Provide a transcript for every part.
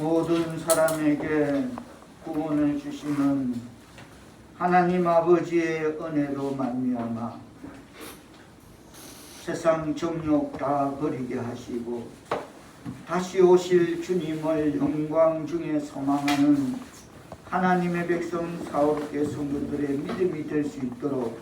모든 사람에게 구원을 주시는 하나님 아버지의 은혜로 말미암아 세상 정욕 다 버리게 하시고 다시 오실 주님을 영광 중에 소망하는 하나님의 백성 사울교회 성도들의 믿음이 될 수 있도록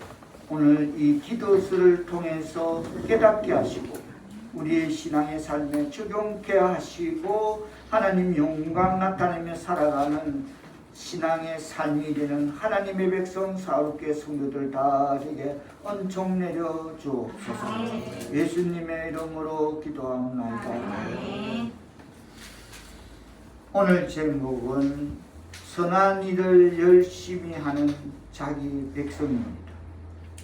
오늘 이 기도수를 통해서 깨닫게 하시고 우리의 신앙의 삶에 적용케 하시고 하나님 영광 나타내며 살아가는 신앙의 삶이 되는 하나님의 백성 사울교회 성도들 다에게 은총 내려 주옵소서. 예수님의 이름으로 기도하옵나이다. 오늘 제목은 선한 일을 열심히 하는 자기 백성입니다.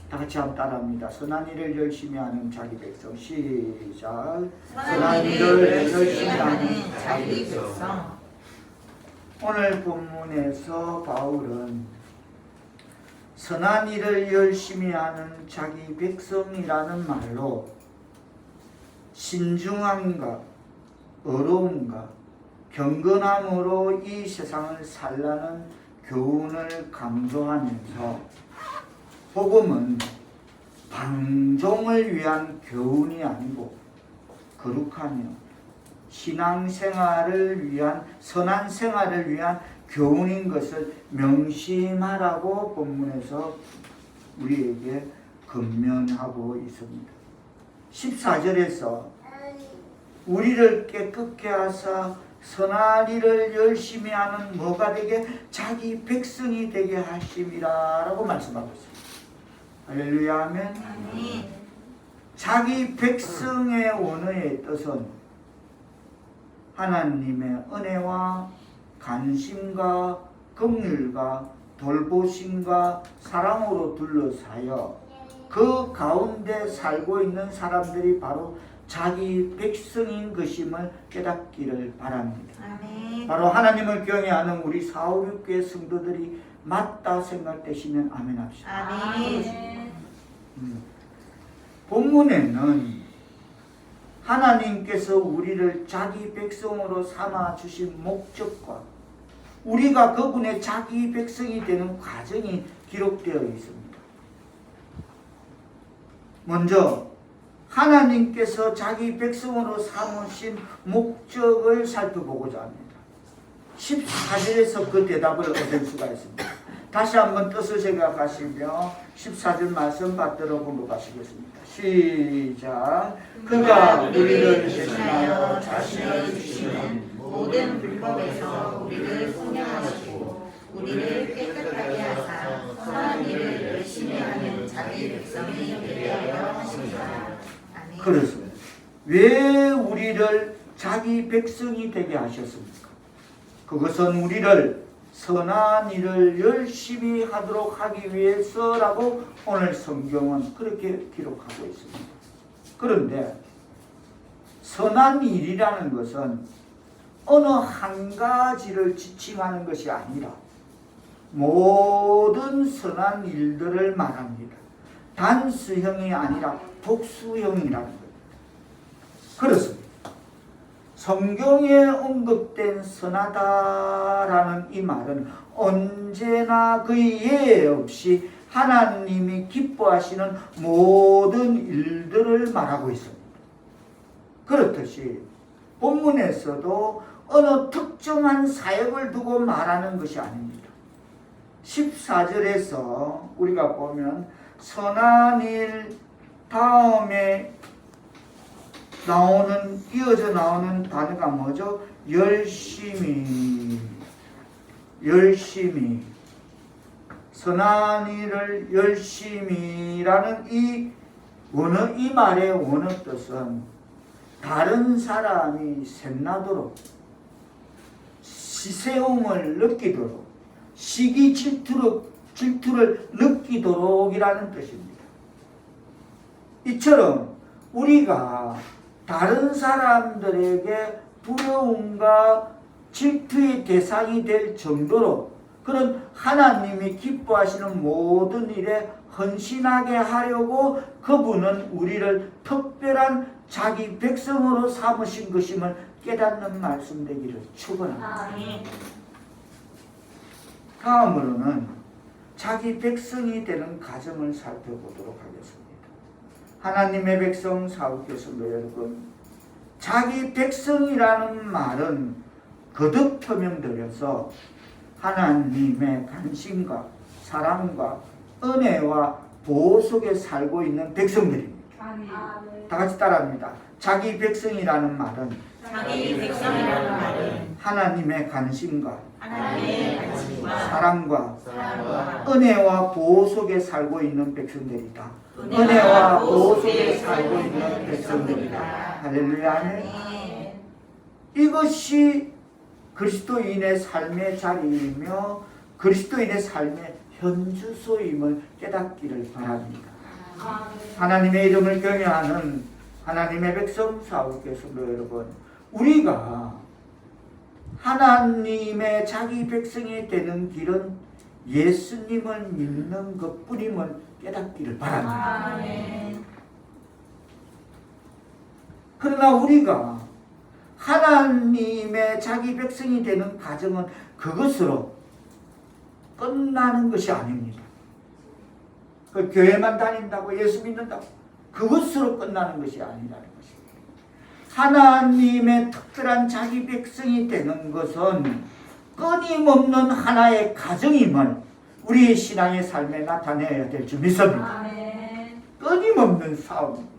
다 같이 한번 따라합니다. 선한 일을 열심히 하는 자기 백성. 시작. 선한 일을 열심히 하는 자기 백성. 오늘 본문에서 바울은 선한 일을 열심히 하는 자기 백성이라는 말로 신중함과 어려움과 경건함으로 이 세상을 살라는 교훈을 강조하면서 복음은 방종을 위한 교훈이 아니고 거룩하며 신앙생활을 위한 선한 생활을 위한 교훈인 것을 명심하라고 본문에서 우리에게 권면하고 있습니다. 14절에서 우리를 깨끗게 하사 선한 일을 열심히 하는 뭐가 되게 자기 백성이 되게 하심이라 라고 말씀하고 있습니다. 할렐루야 아멘. 자기 백성의 원어의 뜻은 하나님의 은혜와 관심과 긍휼과 돌보심과 사랑으로 둘러싸여 그 가운데 살고 있는 사람들이 바로 자기 백성인 것임을 깨닫기를 바랍니다. 아멘. 바로 하나님을 경외하는 우리 사울교회 성도들이 맞다 생각되시면 아멘 합시다. 아멘. 본문에는 하나님께서 우리를 자기 백성으로 삼아 주신 목적과 우리가 그분의 자기 백성이 되는 과정이 기록되어 있습니다. 먼저 하나님께서 자기 백성으로 삼으신 목적을 살펴보고자 합니다. 14절에서 그 대답을 얻을 수가 있습니다. 다시 한번 뜻을 생각하시며 14절 말씀 받들어 보고 가시겠습니다. 시작. 그가 우리를 대신하여 자신을 주시는 모든 불법에서 우리를 속량하시고 우리를 깨끗하게 하사 선한 일을 열심히 하는 자기 백성이 되게 하여 하십니다. 그렇습니다. 왜 우리를 자기 백성이 되게 하셨습니까? 그것은 우리를 선한 일을 열심히 하도록 하기 위해서라고 오늘 성경은 그렇게 기록하고 있습니다. 그런데 선한 일이라는 것은 어느 한 가지를 지칭하는 것이 아니라 모든 선한 일들을 말합니다. 단수형이 아니라 복수형이라는 겁니다. 그렇습니다. 성경에 언급된 선하다라는 이 말은 언제나 거의 예외 없이 하나님이 기뻐하시는 모든 일들을 말하고 있습니다. 그렇듯이 본문에서도 어느 특정한 사역을 두고 말하는 것이 아닙니다. 14절에서 우리가 보면 선한 일 다음에 이어져 나오는 단어가 뭐죠? 열심히 선한 일을 열심히라는 이 말의 원어 뜻은 다른 사람이 샘나도록 시세움을 느끼도록 시기 질투를 느끼도록이라는 뜻입니다. 이처럼 우리가 다른 사람들에게 부러움과 질투의 대상이 될 정도로 그런 하나님이 기뻐하시는 모든 일에 헌신하게 하려고 그분은 우리를 특별한 자기 백성으로 삼으신 것임을 깨닫는 말씀 되기를 축원합니다. 아멘. 다음으로는 자기 백성이 되는 과정을 살펴보도록 하겠습니다. 하나님의 백성 사후교 성도 여러분, 자기 백성이라는 말은 거듭 표명드려서 하나님의 관심과 사랑과 은혜와 보호 속에 살고 있는 백성들입니다. 아멘. 다 같이 따라합니다. 자기 백성이라는 말은 자기 백성이라는 말은 하나님의 관심과 하나님의 관심과 사랑과 사랑과 은혜와 보호 속에 살고 있는 백성들이다. 은혜와 은혜와 보호 보호 속에 속에 살고 살고 있는 있는 백성들이다. 할렐루야. 아멘. 아멘. 이것이 그리스도인의 삶의 자리이며 그리스도인의 삶의 현주소임을 깨닫기를 바랍니다. 하나님의 이름을 경외하는 하나님의 백성 사후교 성도 여러분, 우리가 하나님의 자기 백성이 되는 길은 예수님을 믿는 것뿐임을 깨닫기를 바랍니다. 아멘. 그러나 우리가 하나님의 자기 백성이 되는 과정은 그것으로 끝나는 것이 아닙니다. 그 교회만 다닌다고 예수 믿는다고 그것으로 끝나는 것이 아니라는 것입니다. 하나님의 특별한 자기 백성이 되는 것은 끊임없는 하나의 과정임을 우리의 신앙의 삶에 나타내야 될 줄 믿습니다. 아멘. 끊임없는 싸움입니다.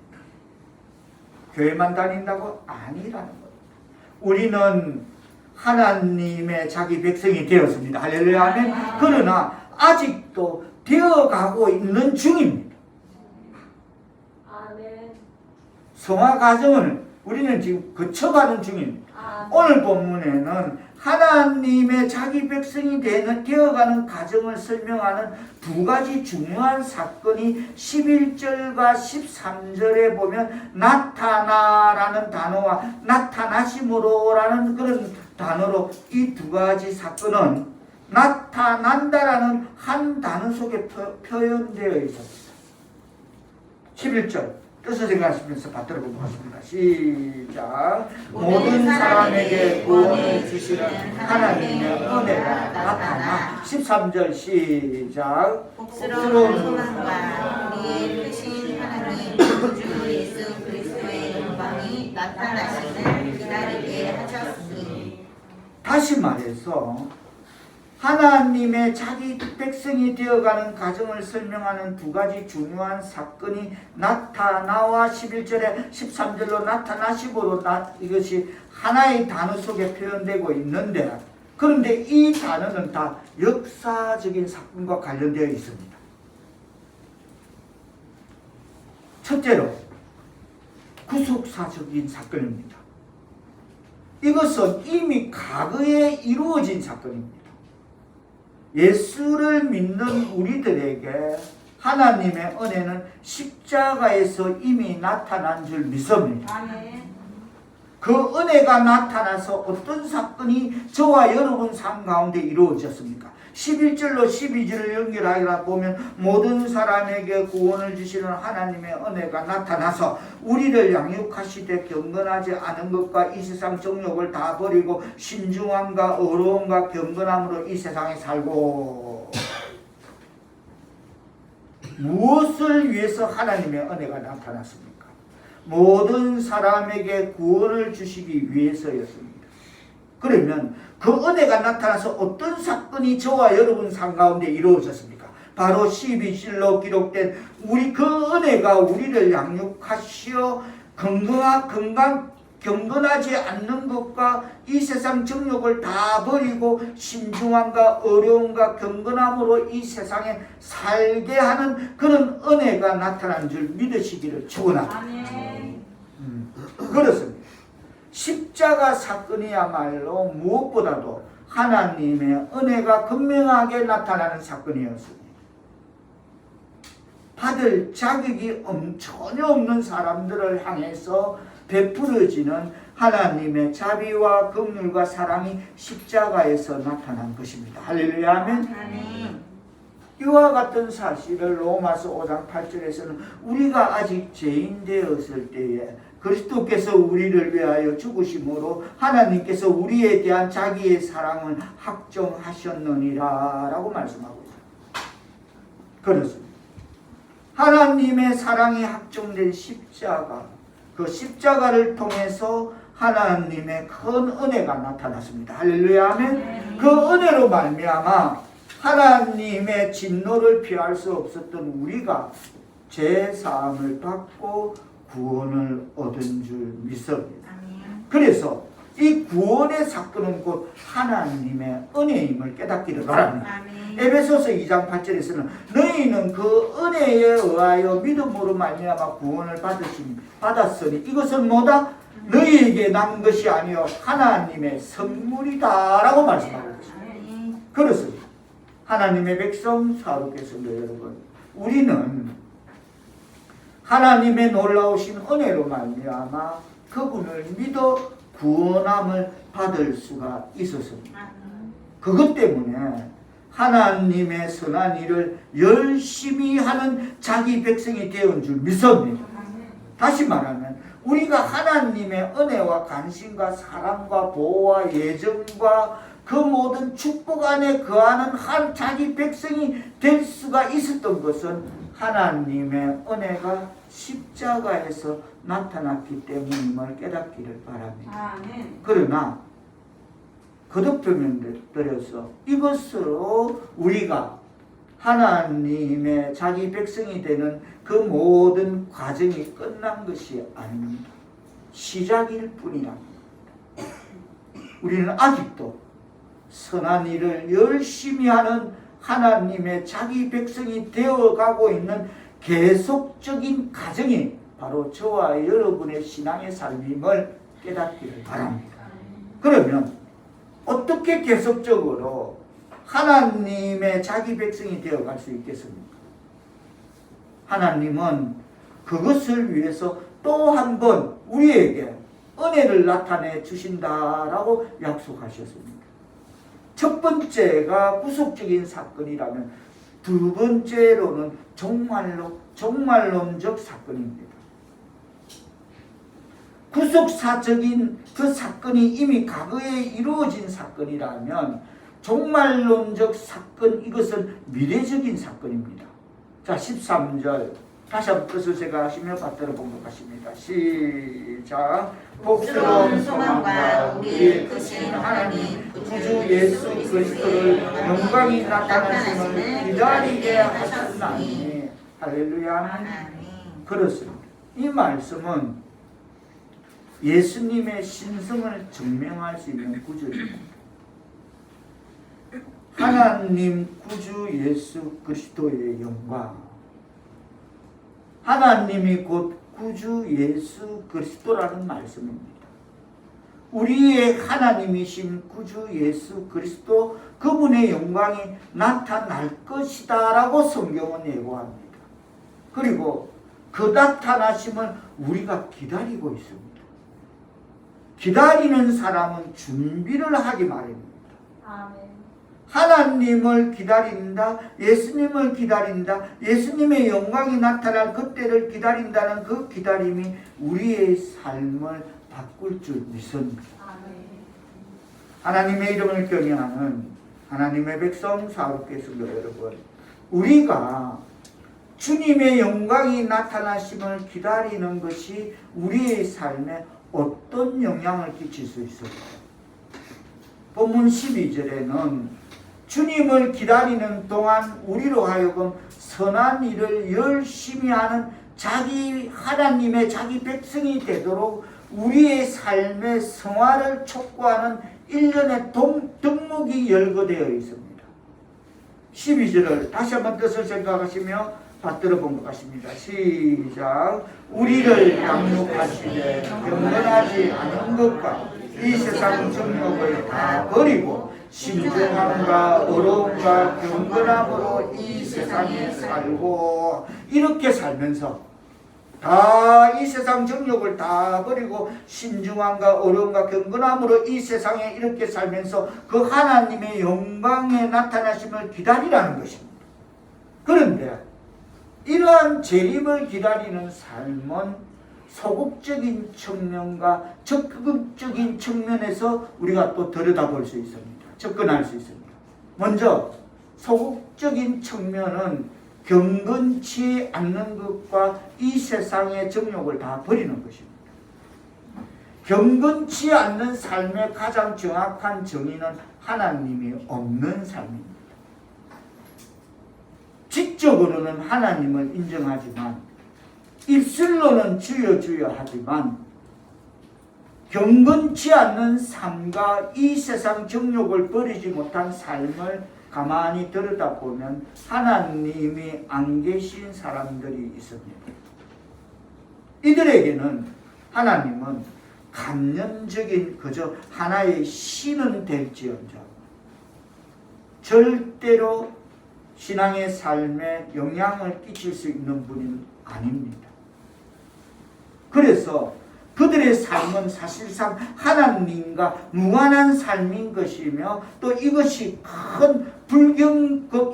교회만 다닌다고 아니라는 것. 우리는 하나님의 자기 백성이 되었습니다. 할렐루야. 아멘. 그러나 아직도 되어가고 있는 중입니다. 아멘. 성화 과정을 우리는 지금 거쳐가는 중입니다. 오늘 본문에는 하나님의 자기 백성이 되어가는 과정을 설명하는 두 가지 중요한 사건이 11절과 13절에 보면 나타나라는 단어와 나타나심으로라는 그런 단어로 이 두 가지 사건은 나타난다라는 한 단어 속에 표현되어 있습니다. 11절 뜻을 생각하시면서 받들어 보도록 하겠습니다. 시작. 모든 사람에게 구원을 주시는 하나님의 은혜가 나타나. 13절 시작. 복스러운 소망과 우리의 크신 하나님 주 예수 그리스도의 영광이 나타나심을 기다리게 하셨으니. 다시 말해서 하나님의 자기 백성이 되어가는 과정을 설명하는 두 가지 중요한 사건이 나타나와 11절에 13절로 나타나심으로 이것이 하나의 단어 속에 표현되고 있는데, 그런데 이 단어는 다 역사적인 사건과 관련되어 있습니다. 첫째로 구속사적인 사건입니다. 이것은 이미 과거에 이루어진 사건입니다. 예수를 믿는 우리들에게 하나님의 은혜는 십자가에서 이미 나타난 줄 믿습니다. 아멘. 그 은혜가 나타나서 어떤 사건이 저와 여러분 삶 가운데 이루어졌습니까? 11절로 12절을 연결하여 보면 모든 사람에게 구원을 주시는 하나님의 은혜가 나타나서 우리를 양육하시되 경건하지 않은 것과 이 세상 정욕을 다 버리고 신중함과 의로움과 경건함으로 이 세상에 살고. 무엇을 위해서 하나님의 은혜가 나타났습니까? 모든 사람에게 구원을 주시기 위해서였습니다. 그러면 그 은혜가 나타나서 어떤 사건이 저와 여러분 삶 가운데 이루어졌습니까? 바로 12절로 기록된 그 은혜가 우리를 양육하시어 경건하지 않는 것과 이 세상 정욕을 다 버리고 신중함과 어려움과 경건함으로 이 세상에 살게 하는 그런 은혜가 나타난 줄 믿으시기를 축원합니다. 아멘. 그렇습니다. 십자가 사건이야말로 무엇보다도 하나님의 은혜가 분명하게 나타나는 사건이었습니다. 받을 자격이 전혀 없는 사람들을 향해서 베풀어지는 하나님의 자비와 긍휼과 사랑이 십자가에서 나타난 것입니다. 할렐루야. 아멘. 아멘. 이와 같은 사실을 로마서 5장 8절에서는 우리가 아직 죄인 되었을 때에 그리스도께서 우리를 위하여 죽으심으로 하나님께서 우리에 대한 자기의 사랑을 확정하셨느니라 라고 말씀하고 있어요. 그렇습니다. 하나님의 사랑이 확정된 십자가, 그 십자가를 통해서 하나님의 큰 은혜가 나타났습니다. 할렐루야 아멘. 그 은혜로 말미암아 하나님의 진노를 피할 수 없었던 우리가 죄 사함을 받고 구원을 얻은 줄 믿습니다. 그래서 이 구원의 사건은 곧 하나님의 은혜임을 깨닫기를 바랍니다. 에베소서 2장 8절에서는 너희는 그 은혜에 의하여 믿음으로 말미암아 구원을 받았으니 이것은 뭐다? 너희에게 남은 것이 아니요 하나님의 선물이다 라고 말씀하고 있습니다. 그렇습니다. 하나님의 백성 사도께서도 여러분, 우리는 하나님의 놀라우신 은혜로 말미암아 그분을 믿어 구원함을 받을 수가 있었습니다. 그것 때문에 하나님의 선한 일을 열심히 하는 자기 백성이 되어온 줄 믿습니다. 다시 말하면 우리가 하나님의 은혜와 관심과 사랑과 보호와 예정과 그 모든 축복 안에 거하는 한 자기 백성이 될 수가 있었던 것은 하나님의 은혜가 십자가에서 나타났기 때문임을 깨닫기를 바랍니다. 그러나 거듭들여서 이것으로 우리가 하나님의 자기 백성이 되는 그 모든 과정이 끝난 것이 아닙니다. 시작일 뿐이랍니다. 우리는 아직도 선한 일을 열심히 하는 하나님의 자기 백성이 되어가고 있는 계속적인 과정이 바로 저와 여러분의 신앙의 삶임을 깨닫기를 바랍니다. 그러면 어떻게 계속적으로 하나님의 자기 백성이 되어갈 수 있겠습니까? 하나님은 그것을 위해서 또 한 번 우리에게 은혜를 나타내 주신다라고 약속하셨습니다. 첫 번째가 구속적인 사건이라면 두 번째로는 종말론적 사건입니다. 구속사적인 그 사건이 이미 과거에 이루어진 사건이라면 종말론적 사건, 이것은 미래적인 사건입니다. 자, 13절 다시 한번 뜻을 제가 하시며 받들어 본 것 같습니다. 시작. 복스러운 소망과 우리의 크신 하나님 구주 예수 그리스도를 영광이 나타나심을 기다리게 하셨나니. 할렐루야. 그렇습니다. 이 말씀은 예수님의 신성을 증명할 수 있는 구절입니다. 하나님 구주 예수 그리스도의 영광, 하나님이 곧 구주 예수 그리스도라는 말씀입니다. 우리의 하나님이신 구주 예수 그리스도, 그분의 영광이 나타날 것이다 라고 성경은 예고합니다. 그리고 그 나타나심을 우리가 기다리고 있습니다. 기다리는 사람은 준비를 하기 마련입니다. 아멘. 하나님을 기다린다, 예수님을 기다린다, 예수님의 영광이 나타날 그때를 기다린다는 그 기다림이 우리의 삶을 바꿀 줄 믿습니다. 하나님의 이름을 경외하는 하나님의 백성 사업께서도 여러분, 우리가 주님의 영광이 나타나심을 기다리는 것이 우리의 삶에 어떤 영향을 끼칠 수 있을까요? 본문 12절에는 주님을 기다리는 동안 우리로 하여금 선한 일을 열심히 하는 자기 하나님의 자기 백성이 되도록 우리의 삶의 성화를 촉구하는 일련의 덕목이 열거되어 있습니다. 12절을 다시 한번 뜻을 생각하시며 받들어 본 것 같습니다. 시작. 우리를 양육하시되 경건하지 않은 것과 이 세상 정욕을 다 버리고 신중함과 어려움과 경건함으로 이 세상에 살고, 이렇게 살면서 다 이 세상 정욕을 다 버리고 신중함과 어려움과 경건함으로 이 세상에 이렇게 살면서 그 하나님의 영광에 나타나심을 기다리라는 것입니다. 그런데 이러한 재림을 기다리는 삶은 소극적인 측면과 적극적인 측면에서 우리가 또 들여다볼 수 있습니다. 접근할 수 있습니다. 먼저 소극적인 측면은 경건치 않는 것과 이 세상의 정욕을 다 버리는 것입니다. 경건치 않는 삶의 가장 정확한 정의는 하나님이 없는 삶입니다. 지적으로는 하나님을 인정하지만 입술로는 주여 주여 하지만 경건치 않는 삶과 이 세상 정욕을 버리지 못한 삶을 가만히 들여다보면 하나님이 안 계신 사람들이 있습니다. 이들에게는 하나님은 감염적인 그저 하나의 신은 될지언정 절대로 신앙의 삶에 영향을 끼칠 수 있는 분은 아닙니다. 그래서 그들의 삶은 사실상 하나님과 무관한 삶인 것이며 또 이것이 큰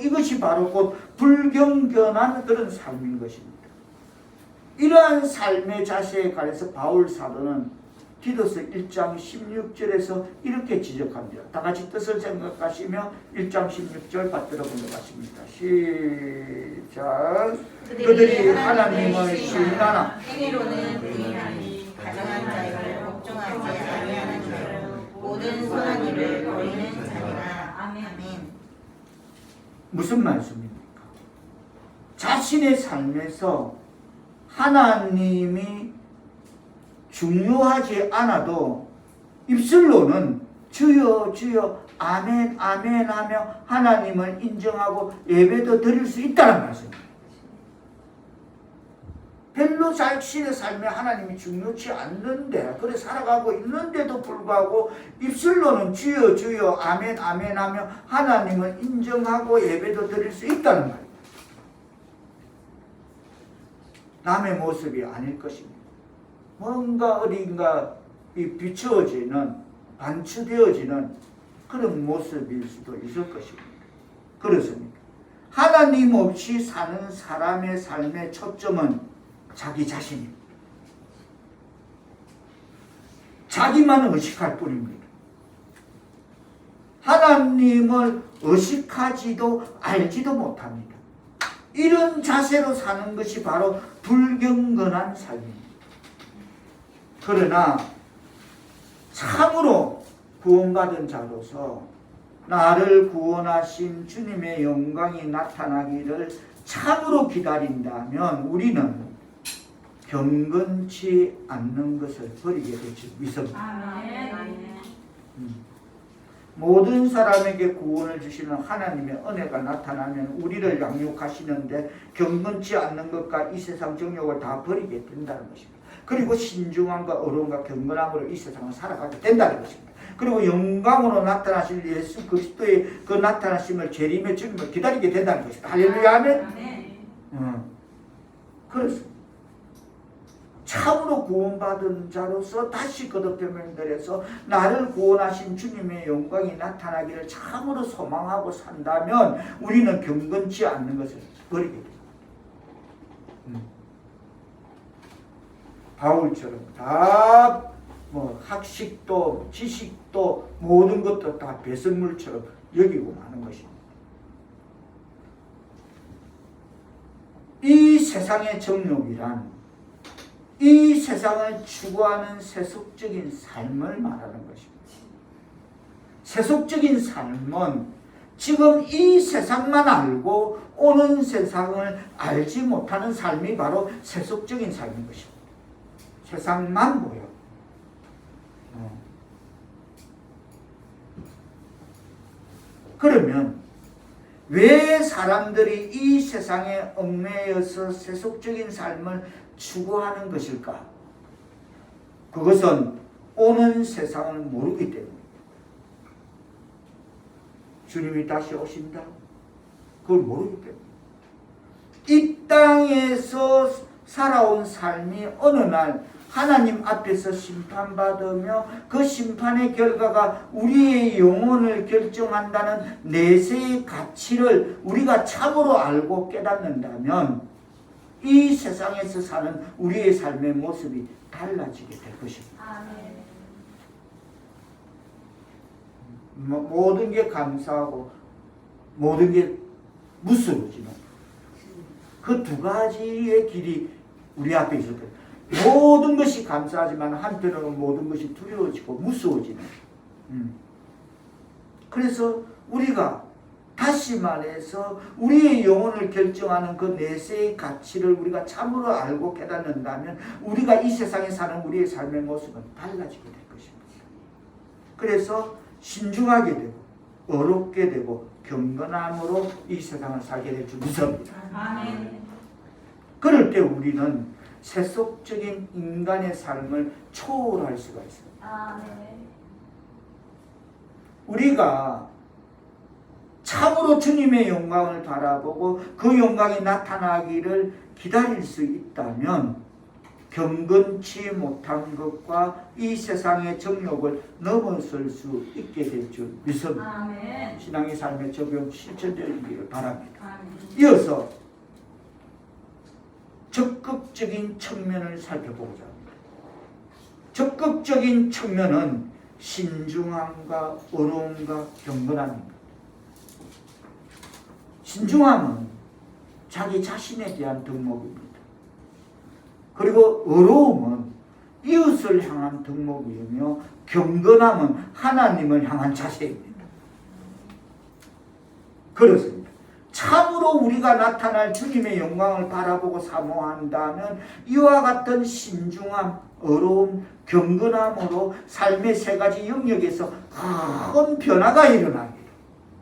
이것이 바로 곧 불경건한 그런 삶인 것입니다. 이러한 삶의 자세에 관해서 바울 사도는 디도서 1장 16절에서 이렇게 지적합니다. 다 같이 뜻을 생각하시며 1장 16절 받들어 보도록 하십니다. 시작. 그들이 하나님을 신하나 행위로는 부인하니 가정한 자를 걱정하지 아니하는 자를 모든 선한 일을 버리는 자니라. 아멘. 무슨 말씀입니까? 자신의 삶에서 하나님이 중요하지 않아도 입술로는 주여 주여 아멘 아멘 하며 하나님을 인정하고 예배도 드릴 수 있다는 말씀입니다. 별로 자신의 삶에 하나님이 중요치 않는데 그래 살아가고 있는데도 불구하고 입술로는 주여 주여 아멘 아멘 하며 하나님을 인정하고 예배도 드릴 수 있다는 말입니다. 남의 모습이 아닐 것입니다. 뭔가 어딘가 비추어지는 반추되어지는 그런 모습일 수도 있을 것입니다. 그렇습니다. 하나님 없이 사는 사람의 삶의 초점은 자기 자신입니다. 자기만 의식할 뿐입니다. 하나님을 의식하지도 알지도 못합니다. 이런 자세로 사는 것이 바로 불경건한 삶입니다. 그러나 참으로 구원받은 자로서 나를 구원하신 주님의 영광이 나타나기를 참으로 기다린다면 우리는 경건치 않는 것을 버리게 되지 믿습니다. 모든 사람에게 구원을 주시는 하나님의 은혜가 나타나면 우리를 양육하시는데 경건치 않는 것과 이 세상 정욕을 다 버리게 된다는 것입니다. 그리고 신중함과 어려움과 경건함으로 이 세상을 살아가게 된다는 것입니다. 그리고 영광으로 나타나실 예수 그리스도의 그 나타나심을 재림의 주님을 기다리게 된다는 것입니다. 할렐루야 아멘. 그렇습니다. 참으로 구원받은 자로서 다시 거듭 변명들에서 나를 구원하신 주님의 영광이 나타나기를 참으로 소망하고 산다면 우리는 경건치 않는 것을 버리게 됩니다. 바울처럼 다 학식도 지식도 모든 것도 다 배설물처럼 여기고 마는 것입니다. 이 세상의 정욕이란 이 세상을 추구하는 세속적인 삶을 말하는 것입니다. 세속적인 삶은 지금 이 세상만 알고 오는 세상을 알지 못하는 삶이 바로 세속적인 삶인 것입니다. 세상만 보여. 그러면 왜 사람들이 이 세상에 얽매여서 세속적인 삶을 추구하는 것일까? 그것은 오는 세상을 모르기 때문입니다. 주님이 다시 오신다? 그걸 모르기 때문입니다. 이 땅에서 살아온 삶이 어느 날 하나님 앞에서 심판받으며 그 심판의 결과가 우리의 영혼을 결정한다는 내세의 가치를 우리가 참으로 알고 깨닫는다면 이 세상에서 사는 우리의 삶의 모습이 달라지게 될 것입니다. 아멘. 모든 게 감사하고 모든 게 무서워지는 그 두 가지의 길이 우리 앞에 있을 거예요. 모든 것이 감사하지만 한편으로는 모든 것이 두려워지고 무서워지는. 그래서 우리가 다시 말해서 우리의 영혼을 결정하는 그 내세의 가치를 우리가 참으로 알고 깨닫는다면 우리가 이 세상에 사는 우리의 삶의 모습은 달라지게 될 것입니다. 그래서 신중하게 되고 어렵게 되고 경건함으로 이 세상을 살게 될 줄 믿습니다. 아멘. 그럴 때 우리는 세속적인 인간의 삶을 초월할 수가 있어요. 아멘. 우리가 참으로 주님의 영광을 바라보고 그 영광이 나타나기를 기다릴 수 있다면 경건치 못한 것과 이 세상의 정욕을 넘어설 수 있게 될 줄 믿습니다. 아멘. 신앙의 삶의 적용 실천되기를 바랍니다. 아멘. 이어서 적극적인 측면을 살펴보고자 합니다. 적극적인 측면은 신중함과 어려움과 경건함입니다. 신중함은 자기 자신에 대한 덕목입니다. 그리고 어려움은 이웃을 향한 덕목이며 경건함은 하나님을 향한 자세입니다. 그렇습니다. 참으로 우리가 나타날 주님의 영광을 바라보고 사모한다면 이와 같은 신중함, 어려움, 경건함으로 삶의 세 가지 영역에서 큰 변화가 일어납니다.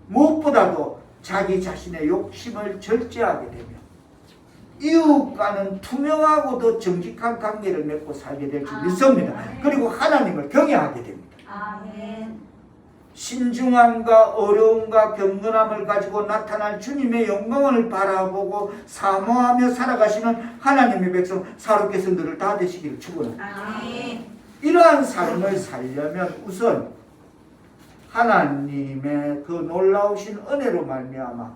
무엇보다도 자기 자신의 욕심을 절제하게 되며 이웃과는 투명하고도 정직한 관계를 맺고 살게 될 줄 믿습니다. 그리고 하나님을 경외하게 됩니다. 아멘. 신중함과 어려움과 경건함을 가지고 나타날 주님의 영광을 바라보고 사모하며 살아가시는 하나님의 백성 사로께서 너를 다 되시기를 축원합니다. 아멘. 이러한 삶을 살려면 우선 하나님의 그 놀라우신 은혜로 말미암아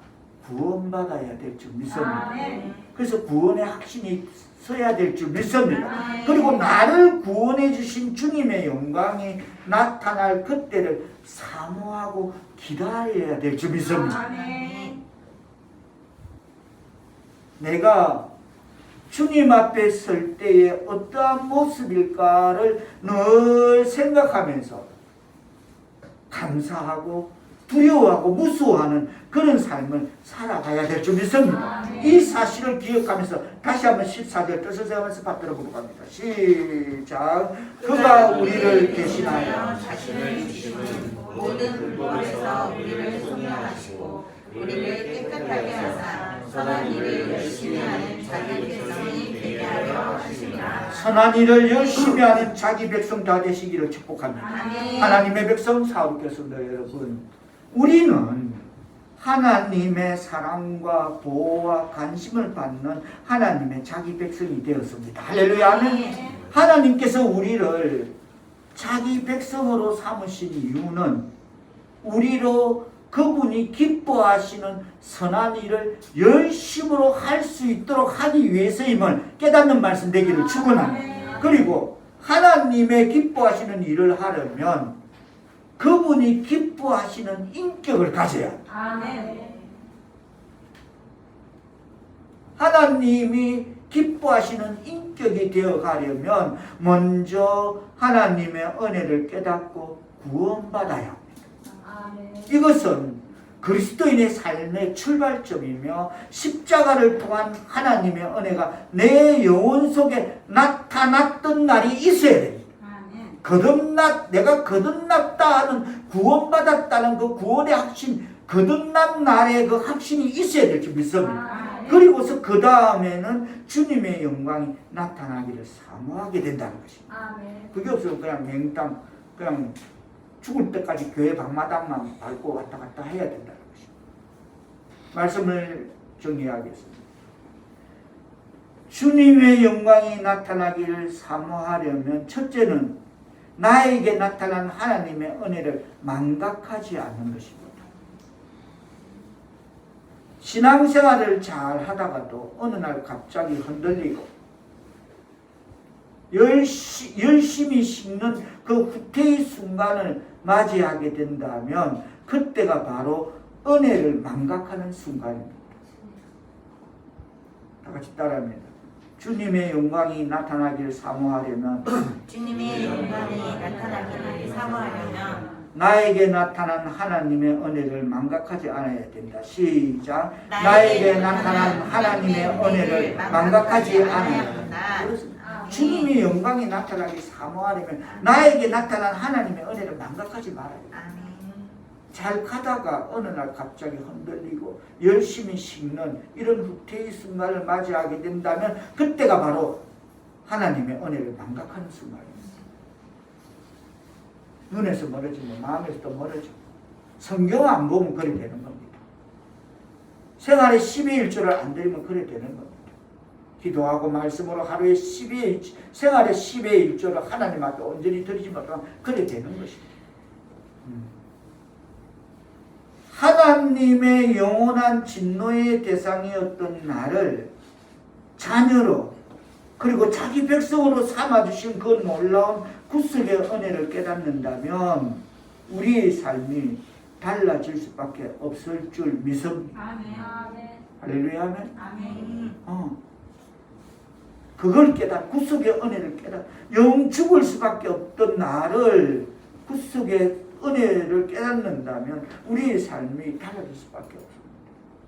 구원받아야 될 줄 믿습니다. 아멘. 그래서 구원의 확신이 서야 될 줄 믿습니다. 아멘. 그리고 나를 구원해 주신 주님의 영광이 나타날 그때를 사모하고 기다려야 될 줄 믿습니다. 아멘. 내가 주님 앞에 설 때에 어떠한 모습일까를 늘 생각하면서 감사하고 두려워하고 무서워하는 그런 삶을 살아가야 될 줄 믿습니다. 아멘. 이 사실을 기억하면서 다시 한번 14절 뜻을 세우면서 받들어 보도록 합니다. 시작. 그가 우리를 대신하여 자신을 주시는 모든 불법에서 우리를 속량하시고 우리를 깨끗하게 하사 선한 일을 열심히 하는 자기 백성이 되게 하려 하시니라. 선한 일을 열심히 하는 자기 백성 다 되시기를 축복합니다. 아멘. 하나님의 백성 사업겠습니다. 여러분, 우리는 하나님의 사랑과 보호와 관심을 받는 하나님의 자기 백성이 되었습니다. 할렐루야. 아멘. 하나님께서 우리를 자기 백성으로 삼으신 이유는 우리로 그분이 기뻐하시는 선한 일을 열심으로 할 수 있도록 하기 위해서임을 깨닫는 말씀 되기를 축원합니다. 그리고 하나님의 기뻐하시는 일을 하려면 그분이 기뻐하시는 인격을 가져야 합니다. 아멘. 하나님이 기뻐하시는 인격이 되어 가려면 먼저 하나님의 은혜를 깨닫고 구원받아야 합니다. 아멘. 이것은 그리스도인의 삶의 출발점이며 십자가를 통한 하나님의 은혜가 내 영혼 속에 나타났던 날이 있어야 됩니다. 아멘. 내가 거듭났다 하는 구원받았다는 그 구원의 확신, 거듭난 날에 그 확신이 있어야 될 줄 믿습니다. 아멘. 그리고서 그 다음에는 주님의 영광이 나타나기를 사모하게 된다는 것입니다. 아멘. 그게 없으면 그냥 맹땅, 그냥 죽을 때까지 교회 방마당만 밟고 왔다 갔다 해야 된다는 것입니다. 말씀을 정리하겠습니다. 주님의 영광이 나타나기를 사모하려면 첫째는 나에게 나타난 하나님의 은혜를 망각하지 않는 것입니다. 신앙생활을 잘 하다가도 어느 날 갑자기 흔들리고 열심히 식는 그 후퇴의 순간을 맞이하게 된다면 그때가 바로 은혜를 망각하는 순간입니다. 다 같이 따라합니다. 주님의 영광이 나타나길 사모하려면 주님의 영광이 나타나기를 사모하려면 나에게 나타난 하나님의 은혜를 망각하지 않아야 된다. 시작. 나에게 나타난 하나님의 은혜를 망각하지 않아야 된다. 주님의 영광이 나타나길 사모하려면 나에게 나타난 하나님의 은혜를 망각하지 말아야 된다. 잘 가다가 어느 날 갑자기 흔들리고 열심히 식는 이런 후퇴의 순간을 맞이하게 된다면 그때가 바로 하나님의 은혜를 망각하는 순간입니다. 눈에서 멀어지면 마음에서도 멀어지고 성경 안 보면 그래 되는 겁니다. 생활에 12일 일조를 안 드리면 그래 되는 겁니다. 기도하고 말씀으로 하루에 생활에 10의 일조를 하나님 앞에 온전히 드리지 못하면 그래 되는 것입니다. 하나님의 영원한 진노의 대상이었던 나를 자녀로 그리고 자기 백성으로 삼아주신 그 놀라운 구속의 은혜를 깨닫는다면 우리의 삶이 달라질 수밖에 없을 줄 믿습니다. 아멘. 할렐루야 아멘. 아멘. 그걸 구속의 은혜를 영 죽을 수밖에 없던 나를 구속의 은혜를 깨닫는다면 우리의 삶이 달라질 수밖에 없습니다.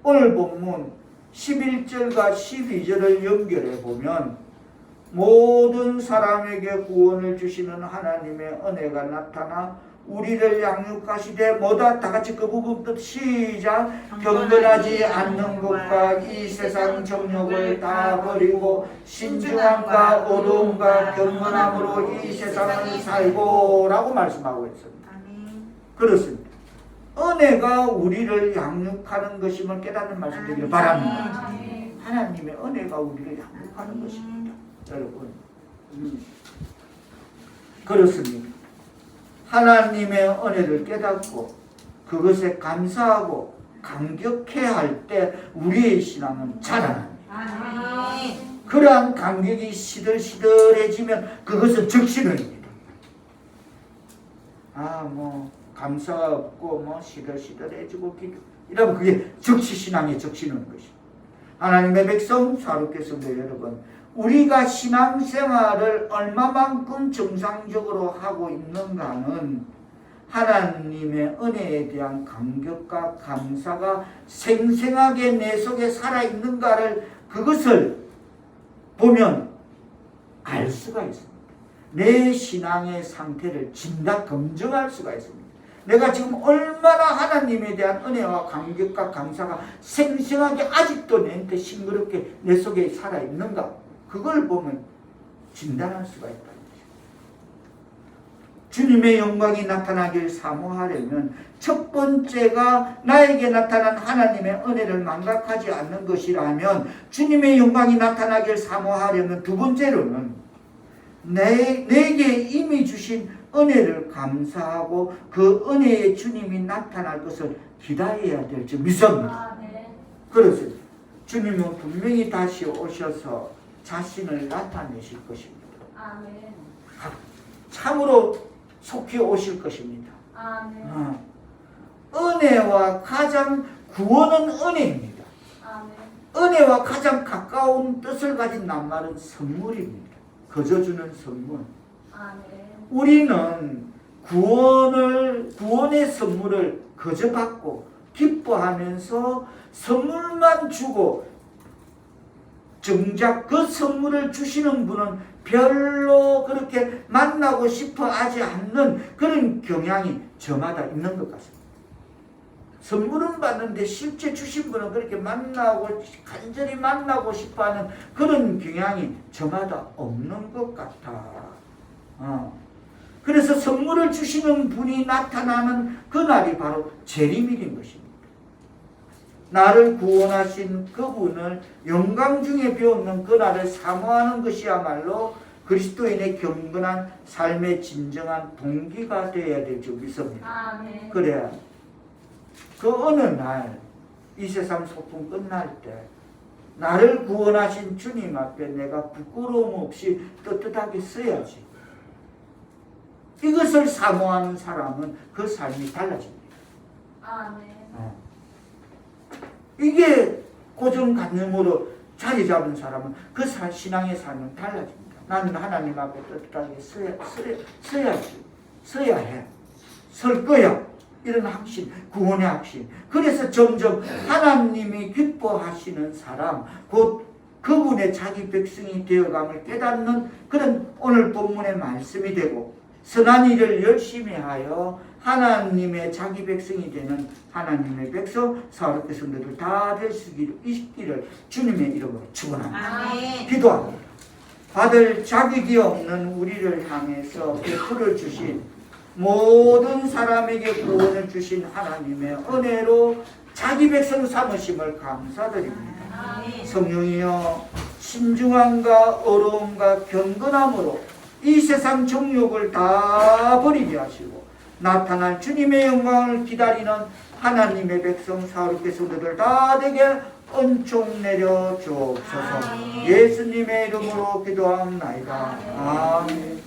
오늘 본문 11절과 12절을 연결해 보면 모든 사람에게 구원을 주시는 하나님의 은혜가 나타나 우리를 양육하시되 뭐다 다 같이 그 부분부터 시작. 경건하지 않는 것과 이 세상 정욕을 다 버리고 신중함과 어두움과 경건함으로 이 세상을 살고 라고 말씀하고 있습니다. 그렇습니다. 은혜가 우리를 양육하는 것임을 깨닫는 말씀 드리길 바랍니다. 하나님의 은혜가 우리를 양육하는 것입니다. 여러분 그렇습니다. 하나님의 은혜를 깨닫고 그것에 감사하고 감격해야 할 때 우리의 신앙은 자라납니다. 그러한 감격이 시들시들해지면 그것은 적신호입니다. 감사가 없고 시들시들해지고 이러면 그게 적시신앙의 적신호인 것입니다. 하나님의 백성 사롭게 성도 여러분, 우리가 신앙생활을 얼마만큼 정상적으로 하고 있는가는 하나님의 은혜에 대한 감격과 감사가 생생하게 내 속에 살아있는가를 그것을 보면 알 수가 있습니다. 내 신앙의 상태를 진단 검증할 수가 있습니다. 내가 지금 얼마나 하나님에 대한 은혜와 감격과 감사가 생생하게 아직도 내한테 싱그럽게 내 속에 살아있는가, 그걸 보면 진단할 수가 있다는 것입니다. 주님의 영광이 나타나길 사모하려면 첫 번째가 나에게 나타난 하나님의 은혜를 망각하지 않는 것이라면, 주님의 영광이 나타나길 사모하려면 두 번째로는 내게 이미 주신 은혜를 감사하고 그 은혜의 주님이 나타날 것을 기다려야 될 줄 믿습니다. 그렇습니다. 주님은 분명히 다시 오셔서 자신을 나타내실 것입니다. 참으로 속히 오실 것입니다. 은혜와 가장 구원은 은혜입니다. 은혜와 가장 가까운 뜻을 가진 낱말은 선물입니다. 거저주는 선물. 우리는 구원의 선물을 거저 받고 기뻐하면서 선물만 주고 정작 그 선물을 주시는 분은 별로 그렇게 만나고 싶어 하지 않는 그런 경향이 저마다 있는 것 같습니다. 선물은 받는데 실제 주신 분은 그렇게 간절히 만나고 싶어 하는 그런 경향이 저마다 없는 것 같아. 그래서 선물을 주시는 분이 나타나는 그날이 바로 재림일인 것입니다. 나를 구원하신 그분을 영광 중에 비웃는 그날을 사모하는 것이야말로 그리스도인의 경건한 삶의 진정한 동기가 되어야 될 줄 믿습니다. 그래야 그 어느 날 이 세상 소풍 끝날 때 나를 구원하신 주님 앞에 내가 부끄러움 없이 떳떳하게 서야지. 이것을 사모하는 사람은 그 삶이 달라집니다. 아멘. 이게 고정관념으로 자리 잡은 사람은 그 신앙의 삶은 달라집니다. 나는 하나님 앞에 떳떳하게 서야지. 서야 해. 설 거야. 이런 확신, 구원의 확신. 그래서 점점 하나님이 기뻐하시는 사람, 곧 그분의 자기 백성이 되어감을 깨닫는 그런 오늘 본문의 말씀이 되고, 선한 일을 열심히 하여 하나님의 자기 백성이 되는 하나님의 백성, 사울의 백성들을 다 될 수 있기를 주님의 이름으로 축원합니다. 아멘. 기도합니다. 받을 자격이 없는 우리를 향해서 베풀어 주신 모든 사람에게 구원을 주신 하나님의 은혜로 자기 백성 삼으심을 감사드립니다. 아멘. 성령이여, 신중함과 어려움과 경건함으로 이 세상 정욕을 다 버리게 하시고 나타날 주님의 영광을 기다리는 하나님의 백성 사울의 백성들을 다 되게 은총 내려 주옵소서. 예수님의 이름으로 기도합나이다. 아멘.